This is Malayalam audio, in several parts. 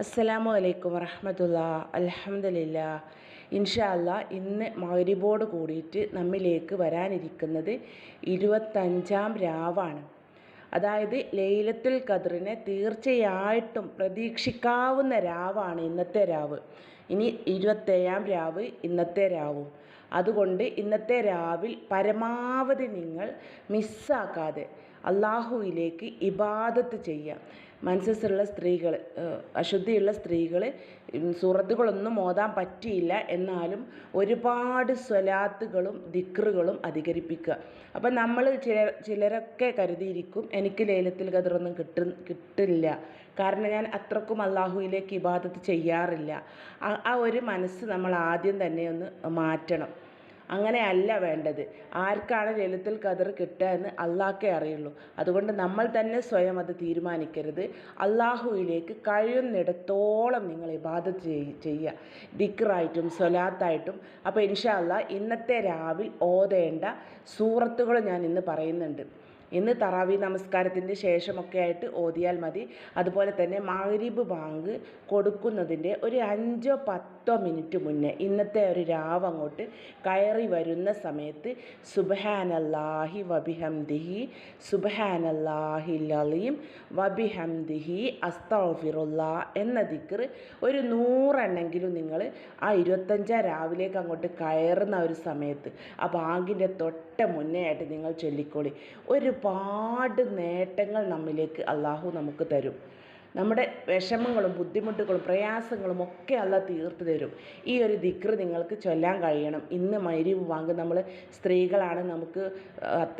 അസ്സലാമു അലൈക്കും വറഹ്മത്തുള്ളാഹി അൽഹംദുലില്ലാഹ്. ഇൻഷാ അല്ലാഹ് ഇന്ന് മഗ്‌രിബോട് കൂടിയിട്ട് നമ്മിലേക്ക് വരാനിരിക്കുന്നത് 25-ാം രാവാണ്. അതായത് ലൈലത്തുൽ ഖദ്റിനെ തീർച്ചയായിട്ടും പ്രതീക്ഷിക്കാവുന്ന രാവാണ് ഇന്നത്തെ രാവ്. ഇനി 27-ാം രാവ് ഇന്നത്തെ രാവും. അതുകൊണ്ട് ഇന്നത്തെ രാവിൽ പരമാവധി നിങ്ങൾ മിസ്സാക്കാതെ അള്ളാഹുവിലേക്ക് ഇബാദത്ത് ചെയ്യുക. മനസ്സുള്ള സ്ത്രീകൾ, അശുദ്ധിയുള്ള സ്ത്രീകൾ സൂറത്തുകളൊന്നും ഓതാൻ പറ്റിയില്ല, എന്നാലും ഒരുപാട് സ്വലാത്തുകളും ദിക്റുകളും അധികരിപ്പിക്കുക. അപ്പം നമ്മൾ ചിലരൊക്കെ കരുതിയിരിക്കും എനിക്ക് ലൈലത്തുൽ ഖദ്റൊന്നും കിട്ടില്ല, കാരണം ഞാൻ അത്രക്കും അള്ളാഹുവിലേക്ക് ഇബാദത്ത് ചെയ്യാറില്ല. ആ ഒരു മനസ്സ് നമ്മൾ ആദ്യം തന്നെ ഒന്ന് മാറ്റണം. അങ്ങനെയല്ല വേണ്ടത്. ആർക്കാണ് ലൈലത്തുൽ ഖദ്ർ കിട്ടുക എന്ന് അള്ളാഹ്ക്കേ അറിയുള്ളൂ. അതുകൊണ്ട് നമ്മൾ തന്നെ സ്വയം അത് തീരുമാനിക്കരുത്. അള്ളാഹുവിലേക്ക് കഴിയുന്നിടത്തോളം നിങ്ങൾ ഇബാദത്ത് ചെയ്യുക, ദിക്റായിട്ടും സ്വലാത്തായിട്ടും. അപ്പോൾ ഇൻഷാ അല്ലാഹ് ഇന്നത്തെ രാവിൽ ഓതേണ്ട സൂറത്തുകൾ ഞാൻ ഇന്ന് പറയുന്നുണ്ട്. ഇന്ന് തറാവി നമസ്കാരത്തിൻ്റെ ശേഷമൊക്കെ ആയിട്ട് ഓതിയാൽ മതി. അതുപോലെ തന്നെ മഗ്‌രിബ് ബാങ്ക് കൊടുക്കുന്നതിൻ്റെ ഒരു 5-10 മിനിറ്റ് മുന്നേ ഇന്നത്തെ ഒരു രാവ് അങ്ങോട്ട് കയറി വരുന്ന സമയത്ത് സുബ്ഹാനല്ലാഹി വബിഹംദിഹി സുബ്ഹാനല്ലാഹിൽ അലീം വബിഹംദിഹി അസ്തഗ്ഫിറുല്ലാഹ് എന്ന ദിക്ർ ഒരു 100 എണ്ണെങ്കിലും നിങ്ങൾ ആ 25-ാം രാവിലേക്ക് അങ്ങോട്ട് കയറുന്ന ഒരു സമയത്ത് ആ ബാങ്കിൻ്റെ തൊട്ട് മുന്നേ ആയിട്ട് നിങ്ങൾ ചൊല്ലിക്കോളി. ഒരുപാട് നേട്ടങ്ങൾ നമ്മിലേക്ക് അള്ളാഹു നമുക്ക് തരും. നമ്മുടെ വിഷമങ്ങളും ബുദ്ധിമുട്ടുകളും പ്രയാസങ്ങളും ഒക്കെ അള്ളാഹ് തീർത്തു തരും. ഈ ഒരു ദിക്ർ നിങ്ങൾക്ക് ചൊല്ലാൻ കഴിയണം. ഇന്ന് മഗ്‌രിബ് ബാങ്ക് നമ്മൾ സ്ത്രീകളാണ്, നമുക്ക്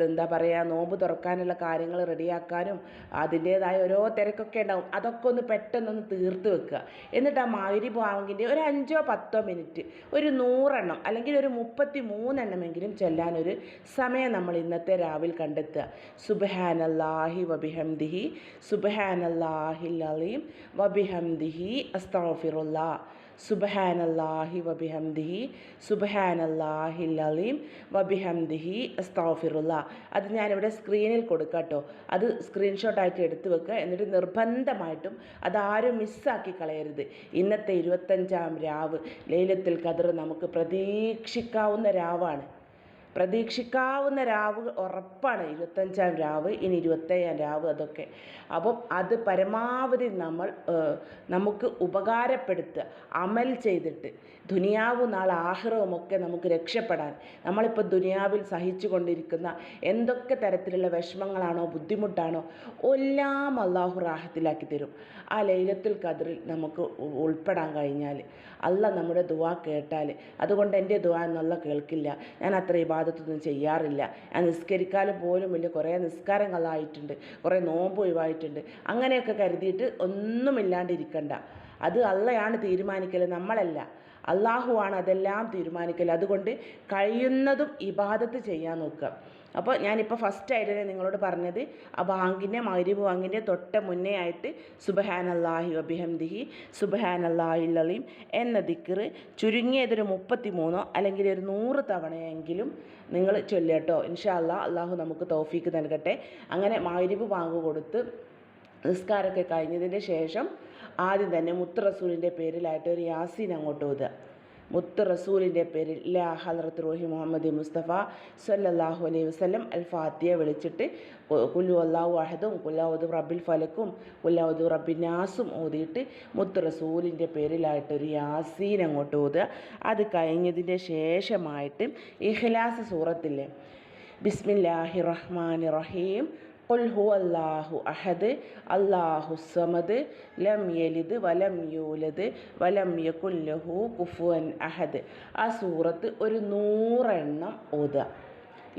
എന്താ പറയുക, നോമ്പ് തുറക്കാനുള്ള കാര്യങ്ങൾ റെഡിയാക്കാനും അതിൻ്റേതായ ഓരോ തിരക്കൊക്കെ ഉണ്ടാവും. അതൊക്കെ ഒന്ന് പെട്ടെന്നൊന്ന് തീർത്ത് വെക്കുക. എന്നിട്ട് ആ മഗ്‌രിബ് ബാങ്കിൻ്റെ ഒരു 5-10 മിനിറ്റ് ഒരു 100 എണ്ണം അല്ലെങ്കിൽ ഒരു 33 എണ്ണമെങ്കിലും ചൊല്ലാനൊരു സമയം നമ്മൾ ഇന്നത്തെ രാവിൽ കണ്ടെത്തുക. സുബ്ഹാനല്ലാഹി വബിഹംദിഹി സുബ്ഹാനല്ലാഹിൽ അലീം വബിഹംദിഹി അസ്തഗ്ഫിറുല്ലാഹ് സുബ്ഹാനല്ലാഹി വബിഹംദിഹി സുബ്ഹാനല്ലാഹിൽ അലീം വബിഹംദിഹി അസ്തഗ്ഫിറുല്ലാഹ്. അത് ഞാനിവിടെ സ്ക്രീനിൽ കൊടുക്കാം കേട്ടോ. അത് സ്ക്രീൻഷോട്ടായിട്ട് എടുത്തു വെക്കുക. എന്നിട്ട് നിർബന്ധമായിട്ടും അതാരും മിസ്സാക്കി കളയരുത്. ഇന്നത്തെ 25-ാം രാവ് ലൈലത്തുൽ ഖദ്ർ നമുക്ക് പ്രതീക്ഷിക്കാവുന്ന രാവാണ്. പ്രതീക്ഷിക്കാവുന്ന രാവ് ഉറപ്പാണ് 25-ാം രാവ്, ഇനി 27-ാം രാവ്, അതൊക്കെ. അപ്പം അത് പരമാവധി നമുക്ക് ഉപകാരപ്പെടുത്തുക, അമൽ ചെയ്തിട്ട് ദുനിയാവും നാളെ ആഖിറവുമൊക്കെ നമുക്ക് രക്ഷപ്പെടാൻ. നമ്മളിപ്പോൾ ദുനിയാവിൽ സഹിച്ചു കൊണ്ടിരിക്കുന്ന എന്തൊക്കെ തരത്തിലുള്ള വിഷമങ്ങളാണോ ബുദ്ധിമുട്ടാണോ എല്ലാം അള്ളാഹു റാഹത്തിലാക്കി തരും. ആ ലൈലത്തുൽ ഖദ്റിൽ നമുക്ക് ഉൾപ്പെടാൻ കഴിഞ്ഞാൽ, അള്ളാഹ് നമ്മുടെ ദുആ കേട്ടാൽ. അതുകൊണ്ട് എൻ്റെ ദുആ അള്ളാഹ് കേൾക്കില്ല, ഞാൻ അത്ര ഇബാദത്തൊന്നും ചെയ്യാറില്ല, ഞാൻ നിസ്കരിക്കാനും പോലുമില്ല, കുറേ നിസ്കാരങ്ങളായിട്ടുണ്ട്, കുറേ നോമ്പ് ഒഴിവായിട്ടുണ്ട്, അങ്ങനെയൊക്കെ കരുതിയിട്ട് ഒന്നുമില്ലാണ്ടിരിക്കണ്ട. അത് അള്ളയാണ് തീരുമാനിക്കൽ, നമ്മളല്ല. അള്ളാഹുവാണ് അതെല്ലാം തീരുമാനിക്കൽ. അതുകൊണ്ട് കഴിയുന്നതും ഇബാദത്ത് ചെയ്യാൻ നോക്കുക. അപ്പോൾ ഞാനിപ്പോൾ ഫസ്റ്റായിട്ട് നിങ്ങളോട് പറഞ്ഞത് ആ ബാങ്കിൻ്റെ മഗ്‌രിബ് ബാങ്കിൻ്റെ തൊട്ട് മുന്നേ ആയിട്ട് സുബ്ഹാനല്ലാഹി വബിഹംദിഹി സുബ്ഹാനല്ലാഹിൽ അലീം എന്ന ദിക്ർ ചുരുങ്ങിയതൊരു 33 അല്ലെങ്കിൽ ഒരു 100 തവണയെങ്കിലും നിങ്ങൾ ചൊല്ലുക കേട്ടോ. ഇൻഷാ അല്ലാഹ് അള്ളാഹു നമുക്ക് തൗഫീക്ക് നൽകട്ടെ. അങ്ങനെ മഗ്‌രിബ് ബാങ്ക് കൊടുത്ത് നിസ്കാരമൊക്കെ കഴിഞ്ഞതിൻ്റെ ശേഷം ആദ്യം തന്നെ മുത്ത് റസൂലിൻ്റെ പേരിലായിട്ട് ഒരു യാസീൻ അങ്ങോട്ട് ഓതുക. മുത്ത് റസൂലിൻ്റെ പേരിൽ ലാ ഹദ്റത്ത് റൂഹി മുഹമ്മദ് മുസ്തഫ സല്ലല്ലാഹു അലൈഹി വസല്ലം അൽ ഫാത്തിഹ വിളിച്ചിട്ട് ഖുൽ ഹുവല്ലാഹു അഹദും ഖുൽ അഊദു ബിറബ്ബിൽ ഫലക്കും ഖുൽ അഊദു ബിറബ്ബിൻ നാസും ഓതിയിട്ട് മുത്ത് റസൂലിൻ്റെ പേരിലായിട്ടൊരു യാസീൻ അങ്ങോട്ട് ഓതുക. അത് കഴിഞ്ഞതിൻ്റെ ശേഷമായിട്ട് ഇഖ്ലാസ് സൂറത്തില്ലേ, ബിസ്മില്ലാഹിർ റഹ്മാനിർ റഹീം ഖുൽ ഹുവല്ലാഹു അഹദ് അല്ലാഹു സമദ് ലം യലിദ് വലം യൂലദ് വലം യകുൽ ലഹു കുഫുവൻ അഹദ്. ആ സൂറത്ത് ഒരു 100 എണ്ണം ഓതുക.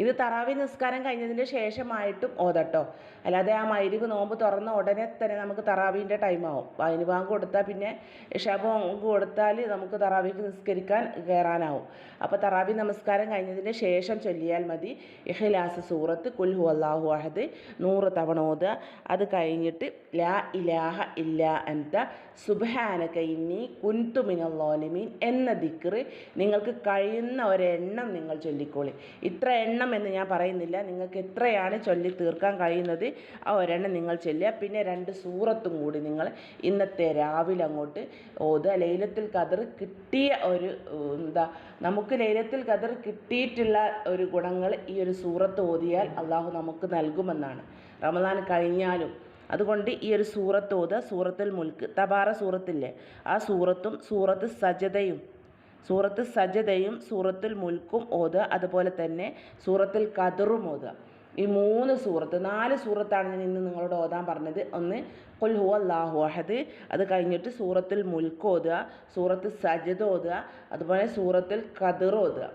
ഇത് തറാവി നിസ്കാരം കഴിഞ്ഞതിൻ്റെ ശേഷമായിട്ടും ഓതട്ടോ. അല്ലാതെ ആ മഗ്‌രിബ് നോമ്പ് തുറന്ന ഉടനെ തന്നെ നമുക്ക് തറാവീൻ്റെ ടൈമാവും. അതിന് ബാങ്ക് കൊടുത്താൽ പിന്നെ ഇശാ ബാങ്ക് കൊടുത്താൽ നമുക്ക് തറാവിക്ക് നിസ്കരിക്കാൻ കയറാനാവും. അപ്പോൾ തറാവി നമസ്കാരം കഴിഞ്ഞതിൻ്റെ ശേഷം ചൊല്ലിയാൽ മതി. ഇഖ്ലാസ് സൂറത്ത് ഖുൽ ഹുവല്ലാഹു അഹദ് 100 തവണ ഓതുക. അത് കഴിഞ്ഞിട്ട് ലാ ഇലാഹ ഇല്ലാ അൻത സുബ്ഹാനക ഇന്നി കുൻതു മിനൽ ളാലിമീൻ എന്ന ദിക്ർ നിങ്ങൾക്ക് കഴിയുന്ന ഒരെണ്ണം നിങ്ങൾ ചൊല്ലിക്കോളി. ഇത്ര എണ്ണം എണ്ണം എന്ന് ഞാൻ പറയുന്നില്ല, നിങ്ങൾക്ക് എത്രയാണ് ചൊല്ലി തീർക്കാൻ കഴിയുന്നത് ആ ഒരെണ്ണം നിങ്ങൾ ചൊല്ലുക. പിന്നെ 2 സൂറത്തും കൂടി നിങ്ങൾ ഇന്നത്തെ രാവിലെ അങ്ങോട്ട് ഓതുക. ലൈലത്തുൽ ഖദർ കിട്ടിയ ഒരു നമുക്ക് ലൈലത്തുൽ ഖദർ കിട്ടിയിട്ടുള്ള ഒരു ഗുണങ്ങൾ ഈ ഒരു സൂറത്ത് ഓതിയാൽ അള്ളാഹു നമുക്ക് നൽകുമെന്നാണ്, റമദാൻ കഴിഞ്ഞാലും. അതുകൊണ്ട് ഈ ഒരു സൂറത്ത് ഓതുക. സൂറത്തുൽ മുൽക്ക്, തബാറ സൂറത്തില്ലേ, ആ സൂറത്തും സൂറത്ത് സജദയും സൂറത്തുൽ മുൽക്കും ഓതുക. അതുപോലെ തന്നെ സൂറത്തുൽ ഖദറും ഓതുക. ഈ 4 സൂറത്താണ് ഞാൻ ഇന്ന് നിങ്ങളോട് ഓതാൻ പറഞ്ഞത്. ഒന്ന് ഖുൽ ഹുവല്ലാഹു അഹദ്, അത് കഴിഞ്ഞിട്ട് സൂറത്തുൽ മുൽക്ക് ഓതുക, സൂറത്ത് സജദ ഓതുക, അതുപോലെ സൂറത്തുൽ ഖദർ ഓതുക.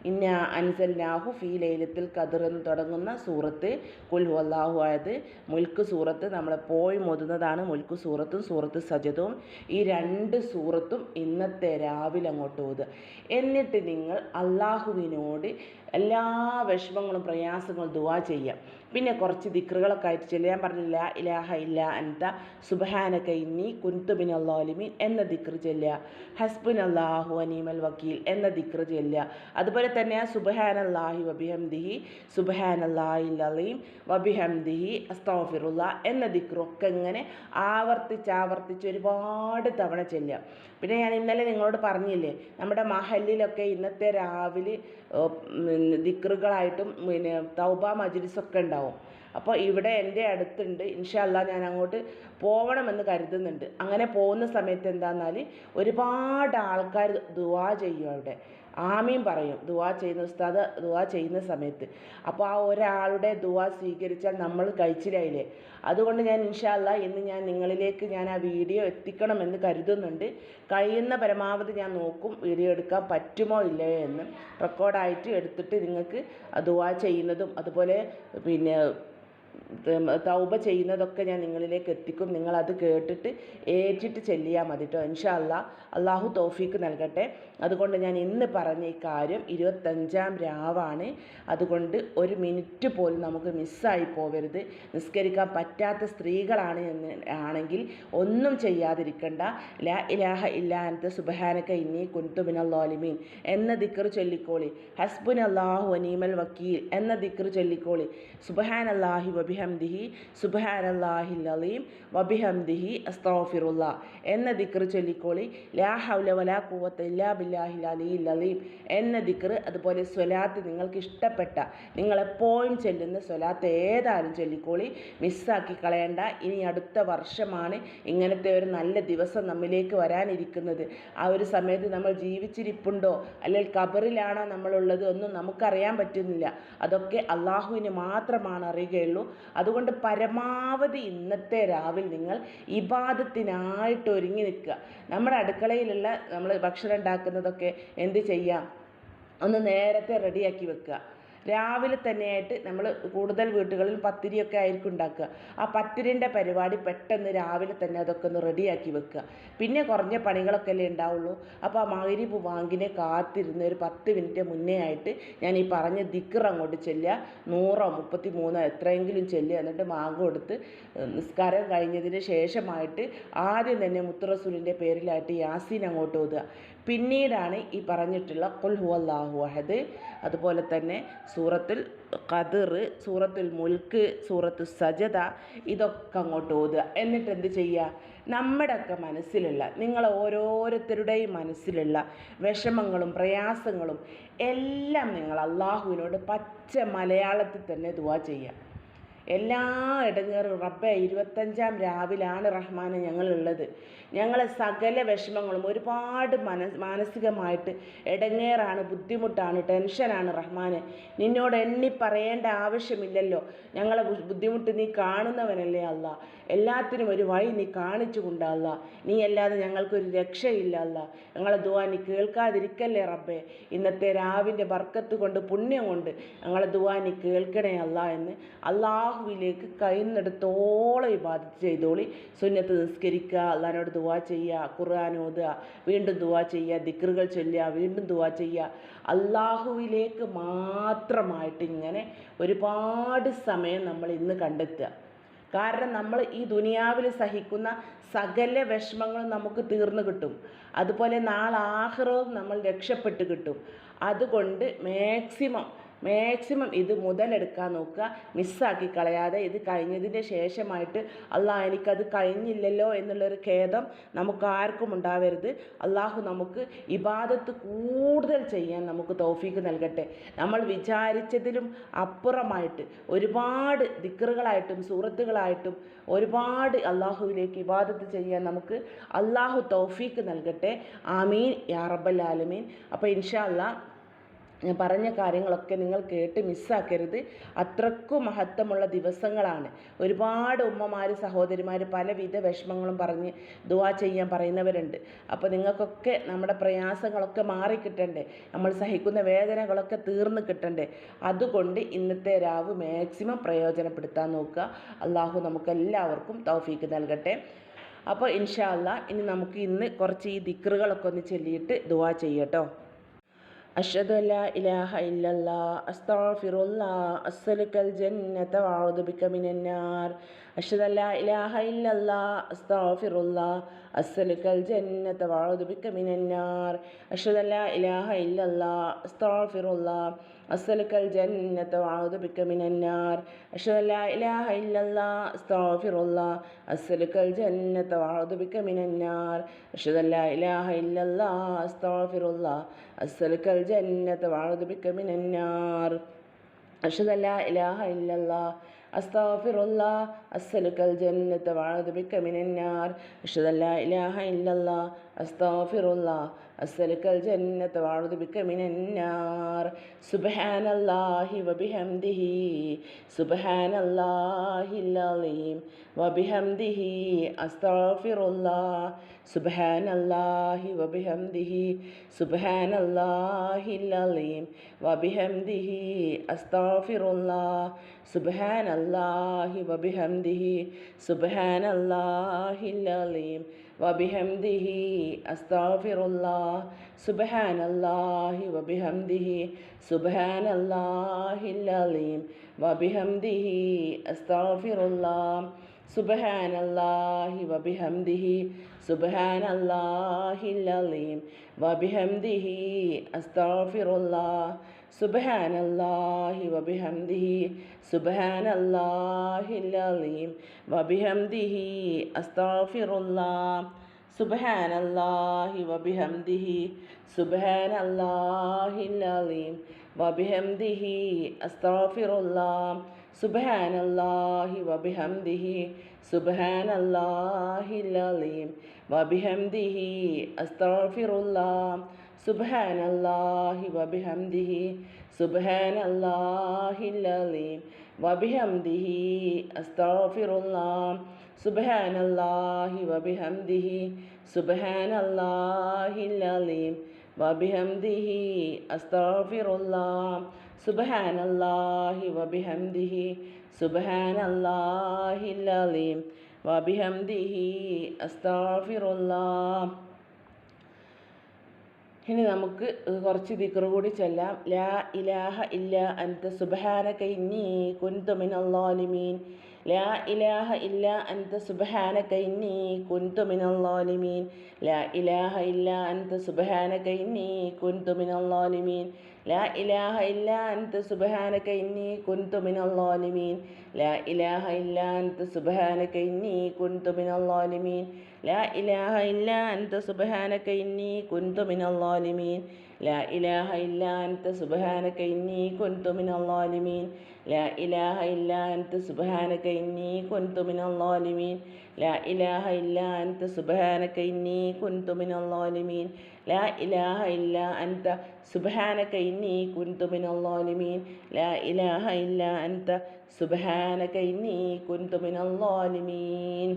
ഇന്ന അൻസൽനാഹു ഫീ ലൈലത്തുൽ ഖദർ എന്ന് തുടങ്ങുന്ന സൂറത്ത് ഖുൽ ഹുവല്ലാഹു അഹദ്. മുൽക്ക് സൂറത്ത് നമ്മളെപ്പോഴും ഓതുന്നതാണ്, മുൽക്ക് സൂറത്തും സൂറത്ത് സജദും. ഈ 2 സൂറത്തും ഇന്നത്തെ രാവിലെ അങ്ങോട്ട് ഓതുക. എന്നിട്ട് നിങ്ങൾ അള്ളാഹുവിനോട് എല്ലാ വിഷമങ്ങളും പ്രയാസങ്ങളും ദുആ ചെയ്യാം. പിന്നെ കുറച്ച് ദിക്റുകളൊക്കെ ആയിട്ട് ചൊല്ലുക. ഞാൻ പറഞ്ഞില്ല, ഇലാഹ ഇല്ല അൻത സുബ്ഹാനക ഇന്നി കുൻതു മിനൽ ളാലിമീൻ എന്ന ദിക്റ് ചൊല്ലുക. ഹസ്ബുനല്ലാഹു വനിഅമൽ വക്കീൽ എന്ന ദിക്റ് ചൊല്ലുക. അതുപോലെ തന്നെ സുബ്ഹാനല്ലാഹി വബിഹംദിഹി സുബ്ഹാനല്ലാഹിൽ അലീം വബിഹംദിഹി അസ്തഗ്ഫിറുല്ലാഹ് എന്ന ദിക്റൊക്കെ ഇങ്ങനെ ആവർത്തിച്ച് ഒരുപാട് തവണ ചൊല്ലുക. പിന്നെ ഞാൻ ഇന്നലെ നിങ്ങളോട് പറഞ്ഞില്ലേ, നമ്മുടെ മഹല്ലിലൊക്കെ ഇന്നത്തെ രാവിലെ ദിക്റുകളായിട്ടും പിന്നെ തൗബ മജ്ലിസൊക്കെ ഉണ്ടാവും. അപ്പോൾ ഇവിടെ എൻ്റെ അടുത്തുണ്ട്, ഇൻഷാ അല്ലാഹ് ഞാൻ അങ്ങോട്ട് പോകണമെന്ന് കരുതുന്നുണ്ട്. അങ്ങനെ പോകുന്ന സമയത്ത് എന്താണെന്നാൽ ഒരുപാട് ആൾക്കാർ ദുആ ചെയ്യും, അവിടെ ആമീൻ പറയും ദുആ ചെയ്യുന്ന ഉസ്താദ് ദുആ ചെയ്യുന്ന സമയത്ത്. അപ്പോൾ ആ ഒരാളുടെ ദുആ സ്വീകരിച്ചാൽ നമ്മൾ കഴിച്ചിലായില്ലേ. അതുകൊണ്ട് ഞാൻ ഇൻഷാ അല്ലാഹ് ഇന്ന് ഞാൻ നിങ്ങളിലേക്ക് ആ വീഡിയോ എത്തിക്കണമെന്ന് കരുതുന്നുണ്ട്. കഴിയുന്ന പരമാവധി ഞാൻ നോക്കും വീഡിയോ എടുക്കാൻ പറ്റുമോ ഇല്ലയോ എന്ന്. റെക്കോർഡായിട്ട് എടുത്തിട്ട് നിങ്ങൾക്ക് ദുആ ചെയ്യുന്നതും അതുപോലെ പിന്നെ തൗബ ചെയ്യുന്നതൊക്കെ ഞാൻ നിങ്ങളിലേക്ക് എത്തിക്കും. നിങ്ങളത് കേട്ടിട്ട് ഏറ്റിട്ട് ചെല്ലിയാൽ മതി കേട്ടോ. ഇൻഷാ അല്ലാഹ് അള്ളാഹു തൗഫീക്ക് നൽകട്ടെ. അതുകൊണ്ട് ഞാൻ ഇന്ന് പറഞ്ഞ ഈ കാര്യം 25-ാം രാവാണ്. അതുകൊണ്ട് ഒരു മിനിറ്റ് പോലും നമുക്ക് മിസ്സായി പോകരുത്. നിസ്കരിക്കാൻ പറ്റാത്ത സ്ത്രീകളാണ് ആണെങ്കിൽ ഒന്നും ചെയ്യാതിരിക്കണ്ട. ലാ ഇലാഹ ഇല്ലാ അൻത സുബ്ഹാനക ഇന്നി കുൻതു മിനൽ ളാലിമീൻ എന്ന ദിക്ർ ചൊല്ലിക്കോളി. ഹസ്ബുനല്ലാഹു വനിഅമൽ വക്കീൽ എന്ന ദിക്ർ ചൊല്ലിക്കോളി. സുബ്ഹാനല്ലാഹി വബിഹംദിഹി സുബ്ഹാനല്ലാഹിൽ അലീം വബിഹംദിഹി അസ്തഗ്ഫിറുല്ലാഹ് എന്ന ദിക്ർ ചൊല്ലിക്കോളി. ലാ ഹൗല വലാ ഖുവത ഇല്ലാ ബില്ലാഹിൽ അലിയിൽ അലീം എന്ന ദിക്ർ. അതുപോലെ സ്വലാത്ത് നിങ്ങൾക്ക് ഇഷ്ടപ്പെട്ട നിങ്ങളെപ്പോഴും ചെല്ലുന്ന സ്വലാത്ത് ഏതായാലും ചൊല്ലിക്കോളി, മിസ്സാക്കി കളയണ്ട. ഇനി അടുത്ത വർഷമാണ് ഇങ്ങനത്തെ ഒരു നല്ല ദിവസം നമ്മിലേക്ക് വരാനിരിക്കുന്നത്. ആ ഒരു സമയത്ത് നമ്മൾ ജീവിച്ചിരിപ്പുണ്ടോ അല്ലെങ്കിൽ ഖബറിലാണോ നമ്മളുള്ളത് ഒന്നും നമുക്കറിയാൻ പറ്റുന്നില്ല. അതൊക്കെ അള്ളാഹുവിന് മാത്രമാണ് അറിയുകയുള്ളൂ. അതുകൊണ്ട് പരമാവധി ഇന്നത്തെ രാവിലെ നിങ്ങൾ ഇബാദത്തിനായിട്ട് ഒരുങ്ങി നിൽക്കുക. നമ്മുടെ അടുക്കളയിലുള്ള നമ്മൾ ഭക്ഷണം ഉണ്ടാക്കുന്നതൊക്കെ എന്ത് ചെയ്യാം, ഒന്ന് നേരത്തെ റെഡിയാക്കി വെക്കുക. രാവിലെ തന്നെയായിട്ട് നമ്മൾ കൂടുതൽ വീട്ടുകളിൽ പത്തിരിയൊക്കെ ആയിരിക്കും ഉണ്ടാക്കുക. ആ പത്തിരിൻ്റെ പരിപാടി പെട്ടെന്ന് രാവിലെ തന്നെ അതൊക്കെ ഒന്ന് റെഡിയാക്കി വെക്കുക. പിന്നെ കുറഞ്ഞ പണികളൊക്കെ അല്ലേ ഉണ്ടാവുള്ളൂ. അപ്പോൾ ആ മഗ്‌രിബ് ബാങ്കിനെ കാത്തിരുന്ന് ഒരു 10 മിനിറ്റ് മുന്നേ ആയിട്ട് ഞാൻ ഈ പറഞ്ഞ ദിക്ർ അങ്ങോട്ട് ചെല്ലുക. 100 33 എത്രയെങ്കിലും ചെല്ലുക. എന്നിട്ട് ബാങ്ക് കൊടുത്ത് നിസ്കാരം കഴിഞ്ഞതിന് ശേഷമായിട്ട് ആദ്യം തന്നെ മുത്തുറസൂലിൻ്റെ പേരിലായിട്ട് യാസീൻ അങ്ങോട്ട് ഓതുക. പിന്നീടാണ് ഈ പറഞ്ഞിട്ടുള്ള ഖുൽ ഹുവല്ലാഹു അഹദ്, അതുപോലെ തന്നെ സൂറത്തുൽ ഖദർ, സൂറത്തുൽ മുൽക്ക്, സൂറത്തു സജദ ഇതൊക്കെ അങ്ങോട്ട് ഓതുക. എന്നിട്ട് എന്ത് ചെയ്യുക, നമ്മുടെയൊക്കെ മനസ്സിലുള്ള നിങ്ങൾ ഓരോരുത്തരുടെയും മനസ്സിലുള്ള വിഷമങ്ങളും പ്രയാസങ്ങളും എല്ലാം നിങ്ങൾ അള്ളാഹുവിനോട് പച്ച മലയാളത്തിൽ തന്നെ ദുആ ചെയ്യുക. എല്ലാ ഇടങ്ങേറും റബ്ബേ 25-ാം രാവിലാണ് റഹ്മാനെ ഞങ്ങളുള്ളത്. ഞങ്ങളെ സകല വിഷമങ്ങളും ഒരുപാട് മാനസികമായിട്ട് ഇടങ്ങേറാണ്, ബുദ്ധിമുട്ടാണ്, ടെൻഷനാണ് റഹ്മാനെ. നിന്നോട് എണ്ണി പറയേണ്ട ആവശ്യമില്ലല്ലോ. ഞങ്ങളെ ബുദ്ധിമുട്ട് നീ കാണുന്നവനല്ലേ അല്ലാ. എല്ലാത്തിനും ഒരു വഴി നീ കാണിച്ചു കൊണ്ടാ അല്ലാ. നീ അല്ലാതെ ഞങ്ങൾക്കൊരു രക്ഷയില്ല അല്ലാ. ഞങ്ങളെ ദുആ നീ കേൾക്കാതിരിക്കല്ലേ റബ്ബേ. ഇന്നത്തെ രാവിൻ്റെ ബർക്കത്ത് കൊണ്ട് പുണ്യം കൊണ്ട് ഞങ്ങളെ ദുആ നീ കേൾക്കണേ അല്ലാ എന്ന് അള്ളാഹുവിലേക്ക് കഴിയുന്നിടത്തോളം ഇബാദത്ത് ചെയ്തോളി. സുന്നത്ത് നിസ്കരിക്കുക, അള്ളാഹിനോട് ദുആ ചെയ്യുക, ഖുർആൻ ഓതുക, വീണ്ടും ദുആ ചെയ്യുക, ദിക്റുകൾ ചൊല്ലുക, വീണ്ടും ദുആ ചെയ്യുക. അള്ളാഹുവിലേക്ക് മാത്രമായിട്ട് ഇങ്ങനെ ഒരുപാട് സമയം നമ്മൾ ഇന്ന് കണ്ടെത്തുക. കാരണം നമ്മൾ ഈ ദുനിയാവിൽ സഹിക്കുന്ന സകല വിഷമങ്ങളും നമുക്ക് തീർന്നു കിട്ടും. അതുപോലെ നാളെ ആഖിറവും നമ്മൾ രക്ഷപ്പെട്ട് കിട്ടും. അതുകൊണ്ട് മാക്സിമം മാക്സിമം ഇത് മുതലെടുക്കാൻ നോക്കുക, മിസ്സാക്കി കളയാതെ. ഇത് കഴിഞ്ഞതിൻ്റെ ശേഷമായിട്ട് എനിക്കത് കഴിഞ്ഞില്ലല്ലോ എന്നുള്ളൊരു ഖേദം നമുക്കാർക്കും ഉണ്ടാവരുത്. അള്ളാഹു നമുക്ക് ഇബാദത്ത് കൂടുതൽ ചെയ്യാൻ നമുക്ക് തൗഫീക്ക് നൽകട്ടെ. നമ്മൾ വിചാരിച്ചതിലും അപ്പുറമായിട്ട് ഒരുപാട് ദിക്റുകളായിട്ടും സൂറത്തുകളായിട്ടും ഒരുപാട് അള്ളാഹുവിലേക്ക് ഇബാദത്ത് ചെയ്യാൻ നമുക്ക് അള്ളാഹു തൗഫീക്ക് നൽകട്ടെ. ആമീൻ യാ റബ്ബൽ ആലമീൻ. അപ്പോൾ ഇൻഷാ അല്ലാഹ് ഞാൻ പറഞ്ഞ കാര്യങ്ങളൊക്കെ നിങ്ങൾ കേട്ട് മിസ്സാക്കരുത്. അത്രക്കും മഹത്വമുള്ള ദിവസങ്ങളാണ്. ഒരുപാട് ഉമ്മമാർ സഹോദരിമാർ പലവിധ വിഷമങ്ങളും പറഞ്ഞ് ദുആ ചെയ്യാൻ പറയുന്നവരുണ്ട്. അപ്പോൾ നിങ്ങൾക്കൊക്കെ നമ്മുടെ പ്രയാസങ്ങളൊക്കെ മാറിക്കിട്ടണ്ടേ, നമ്മൾ സഹിക്കുന്ന വേദനകളൊക്കെ തീർന്ന് കിട്ടണ്ടേ. അതുകൊണ്ട് ഇന്നത്തെ രാവ് മാക്സിമം പ്രയോജനപ്പെടുത്താൻ നോക്കുക. അള്ളാഹു നമുക്കെല്ലാവർക്കും തൗഫീക്ക് നൽകട്ടെ. അപ്പോൾ ഇൻഷാ അല്ലാഹ് ഇനി നമുക്ക് ഇന്ന് കുറച്ച് ഈ ദിക്റുകളൊക്കെ ഒന്ന് ചൊല്ലിയിട്ട് ദുആ ചെയ്യട്ടോ. അഷ്ഹദു അല്ലാ ഇലാഹ ഇല്ലല്ലാഹ് അസ്തഗ്ഫിറുല്ലാഹ് അസ്അലുക്കൽ ജന്നത വഅഊദു ബിക മിനന്നാർ. അഷ്ഹദു അല്ലാ ഇലാഹ ഇല്ലല്ലാഹ് അസ്തഗ്ഫിറുല്ലാഹ് അസ്അലുക്കൽ ജന്നത വഅഊദു ബിക മിനന്നാർ. അഷ്ഹദു അല്ലാ ഇലാഹ ഇല്ലല്ലാഹ് അസ്തഗ്ഫിറുല്ലാഹ് അസ്അലുക്കൽ ജന്നത വഅഊദു ബിക മിനന്നാർ. അഷ്ഹദു അല്ലാ ഇലാഹ ഇല്ലല്ലാഹ് അസ്തഗ്ഫിറുല്ലാഹ് അസ്അലുക്കൽ ജന്നത വഅഊദു ബിക മിനന്നാർ. അഷ്ഹദു അല്ലാ ഇലാഹ ഇല്ലല്ലാഹ് അസ്തഗ്ഫിറുല്ലാഹ് അസ്അലുക്കൽ ജന്നത വഅഊദു ബിക മിനന്നാർ. അഷ്ഹദു അല്ലാ ഇലാഹ ഇല്ലല്ലാഹ് അസ്തഗ്ഫിറുല്ലാഹ് അസ്അലുക്കൽ ജന്നത വഅഊദു ബിക മിനന്നാർ. അഷ്ഹദു അല്ലാ ഇലാഹ ഇല്ലല്ലാഹ് അസ്തഗ്ഫിറുല്ലാഹ് അസ്അലുക്കൽ ജന്നത വഅഊദു ബിക മിനന്നാർ. സുബ്ഹാനല്ലാഹി വബിഹംദിഹി സുബ്ഹാനല്ലാഹിൽ അലീം വബിഹംദിഹി അസ്തഗ്ഫിറുല്ലാഹ് സുബ്ഹാനല്ലാഹി വബിഹംദിഹി സുബ്ഹാനല്ലാഹിൽ അലീം വബിഹംദിഹി അസ്തഗ്ഫിറുല്ലാഹ് സുബ്ഹാനല്ലാഹി വബിഹംദിഹി സുബ്ഹാനല്ലാഹിൽ അലീം വബിഹംദിഹി അസ്തഗ്ഫിറുല്ലാഹ് സുബ്ഹാനല്ലാഹി വബിഹംദിഹി സുബ്ഹാനല്ലാഹിൽ അലീം വബിഹംദിഹി അസ്തഗ്ഫിറുല്ലാഹ് സുബ്ഹാനല്ലാഹി വബിഹംദിഹി സുബ്ഹാനല്ലാഹിൽ അലീം വബിഹംദിഹി അസ്തഗ്ഫിറുല്ലാഹ് സുബ്ഹാനല്ലാഹി വബിഹംദിഹി സുബ്ഹാനല്ലാഹിൽ അലീം വബിഹംദിഹി അസ്തഗ്ഫിറുല്ലാഹ് സുബ്ഹാനല്ലാഹി വബിഹംദിഹി സുബ്ഹാനല്ലാഹിൽ അലീം വബിഹംദിഹി അസ്തഗ്ഫിറുല്ലാഹ് സുബ്ഹാനല്ലാഹി വബിഹംദിഹി സുബ്ഹാനല്ലാഹിൽ അലീം വബിഹംദിഹി അസ്തഗ്ഫിറുല്ലാഹ് സുബ്ഹാനല്ലാഹി വബിഹംദിഹി സുബ്ഹാനല്ലാഹിൽ അലീം വബിഹംദിഹി അസ്തഗ്ഫിറുല്ലാഹ് സുബ്ഹാനല്ലാഹി വബിഹംദിഹി സുബ്ഹാനല്ലാഹിൽ അലീം വബിഹംദിഹി അസ്തഗ്ഫിറുല്ലാഹ് സുബ്ഹാനല്ലാഹി വബിഹംദിഹി സുബ്ഹാനല്ലാഹിൽ അലീം വബിഹംദിഹി അസ്തഗ്ഫിറുല്ലാഹ്. ഇനി നമുക്ക് കുറച്ച് ദിക്റ് കൂടി ചൊല്ലാം. ലാ ഇലാഹ ഇല്ലാ അൻത സുബ്ഹാനക ഇന്നി കുൻതു മിനൽ ളാലിമീൻ. ലാ ഇലാഹ ഇല്ലാ അൻത സുബ്ഹാനക ഇന്നി കുൻതു മിനൽ ളാലിമീൻ. ലാ ഇലാഹ ഇല്ലാ അൻത സുബ്ഹാനക ഇന്നി കുൻതു മിനൽ ളാലിമീൻ. ലാ ഇലാഹ ഇല്ലാ അൻത സുബ്ഹാനക ഇന്നി കുൻതു മിനൽ ളാലിമീൻ. ലാ ഇലാഹ ഇല്ലാ അൻത സുബ്ഹാനക ഇന്നി കുൻതു മിനൽ ളാലിമീൻ. ലാ ഇലാഹ ഇല്ലാ അൻത സുബ്ഹാനക ഇന്നി കുൻതു മിനൽ ളാലിമീൻ. ലാ ഇലാഹ ഇല്ലാ അൻത സുബ്ഹാനക ഇന്നി കുൻതു മിനൽ ളാലിമീൻ. ലാ ഇലാഹ ഇല്ലാ അൻത സുബ്ഹാനക ഇന്നി കുൻതു മിനൽ ളാലിമീൻ. ലാ ഇലാഹ ഇല്ലാ അൻത സുബ്ഹാനക ഇന്നി കുൻതു മിനൽ ളാലിമീൻ. ലാ ഇലാഹ ഇല്ലാ അൻത സുബ്ഹാനക ഇന്നി കുൻതു മിനൽ ളാലിമീൻ. ലാ ഇലാഹ ഇല്ലാ അൻത സുബ്ഹാനക ഇന്നി കുൻതു മിനൽ ളാലിമീൻ.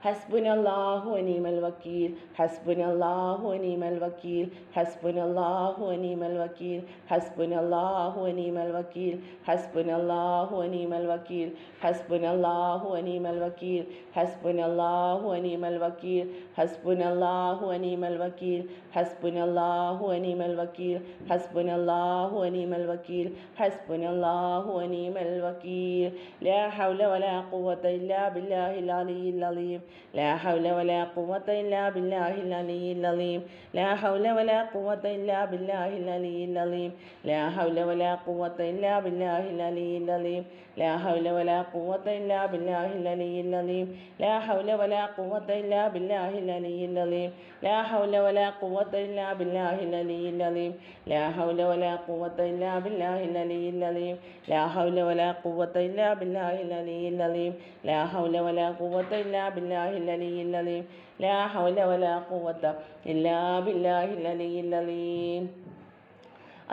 ഹസ്ബുനല്ലാഹു വനിഅമൽ വക്കീൽ. ഹസ്ബുനല്ലാഹു വനിഅമൽ വക്കീൽ. ഹസ്ബുനല്ലാഹു വനിഅമൽ വക്കീൽ. ഹസ്ബുനല്ലാഹു വനിഅമൽ വക്കീൽ. ഹസ്ബുനല്ലാഹു വനിഅമൽ വക്കീൽ. ഹസ്ബുനല്ലാഹു വനിഅമൽ വക്കീൽ. ഹസ്ബുനല്ലാഹു വനിഅമൽ വക്കീൽ. ഹസ്ബുനല്ലാഹു വനിഅമൽ വക്കീൽ. ഹസ്ബുനല്ലാഹു വനിഅമൽ വക്കീൽ. ഹസ്ബുനല്ലാഹു വനിഅമൽ വക്കീൽ. ഹസ്ബുനല്ലാഹു വനിഅമൽ വക്കീൽ. ലാ ഹൗല വലാ ഖുവത ഇല്ലാ ബില്ലാഹിൽ അലിയിൽ അലീം. لا حول ولا قوة إلا بالله العلي العظيم لا حول ولا قوة إلا بالله العلي العظيم لا حول ولا قوة إلا بالله العلي العظيم لا حول ولا قوة إلا بالله العلي العظيم لا حول ولا قوة إلا بالله العلي العظيم لا حول ولا قوة إلا بالله العلي العظيم لا حول ولا قوة إلا بالله العلي العظيم لا حول ولا قوة إلا بالله العلي العظيم لا حول ولا قوة إلا بالله العلي العظيم لا حول ولا قوة إلا بالله العلي العظيم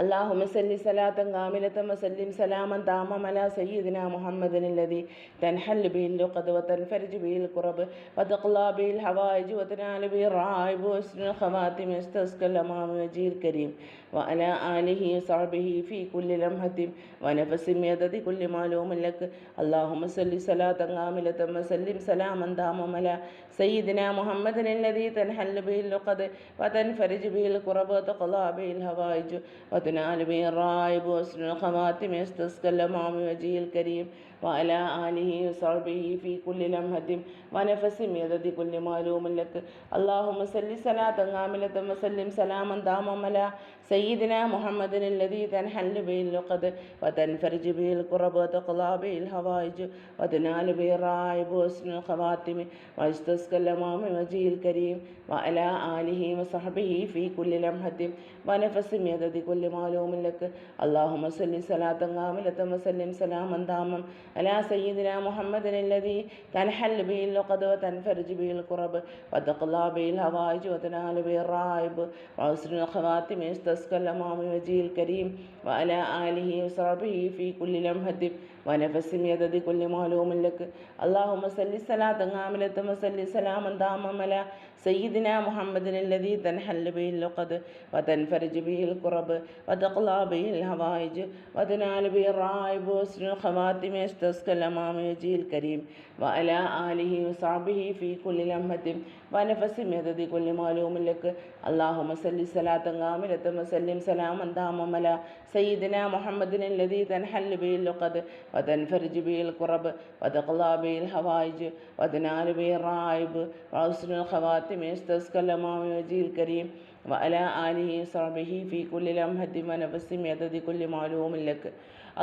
اللهم صل صلاة كاملة وسلم سلاما تاما على سيدنا محمد الذي تنحل به اللقد وتنفرج به الكرب وتقلى به الحوائج وتنال به الرعائب وحسن الخواتم يستسقى الأمام وجه الكريم وعلى آله وصحبه في كل لمحة ونفس بعدد كل معلوم لك اللهم صل صلاة كاملة وسلم سلاما تاما على سيدنا محمد الذي تنحل به اللقد وتنفرج به الكرب وتقلى به الحوائج وتنال به الرائب وحسن الخواتم يستسقى الأمام وجه الكريم وعلى آله وصحبه في كل لمحة ونفس بعدد كل معلوم لك اللهم صل صلاة كاملة وسلم سلاما تاما على سيدنا محمد الذي تنحل به اللقد وتنفرج به الكرب وتقضى به الحوائج وتنال به الرائب وحسن الخواتم ويستسقى الأمام وجه الكريم وعلى آله وصحبه في كل لمحة ونفس بعدد كل معلوم لك اللهم صل صلاة كاملة وسلم سلاما تاما على سيدنا محمد الذي تنحل به اللقد وتنفرج به الكرب وتقضى به الحوائج وتنال به الرائب وحسن الخواتم يستسقى الأمام وجه الكريم وعلى آله وصحبه في كل لمحة ونفس بعدد كل معلوم لك اللهم صل صلاة كاملة وسلم سلاما تاما على سيدنا محمد الذي تنحل به اللقد وتنفرج به الكرب وتقلى به الحوائج وتنال به الرائب وحسن الخواتم يستسقى الأمام وجه الكريم وعلى آله وصحبه في كل لمحة ونفس بعدد كل معلوم لك اللهم صل صلاة كاملة وسلم سلاما تاما على سيدنا محمد الذي تنحل به اللقد وتنفرج به الكرب وتقلى به الحوائج وتنال به الرائب وحسن الخواتم يستسقى الأمام وجه الكريم وعلى آله وصحبه في كل لمحة ونفس بعدد كل معلوم لك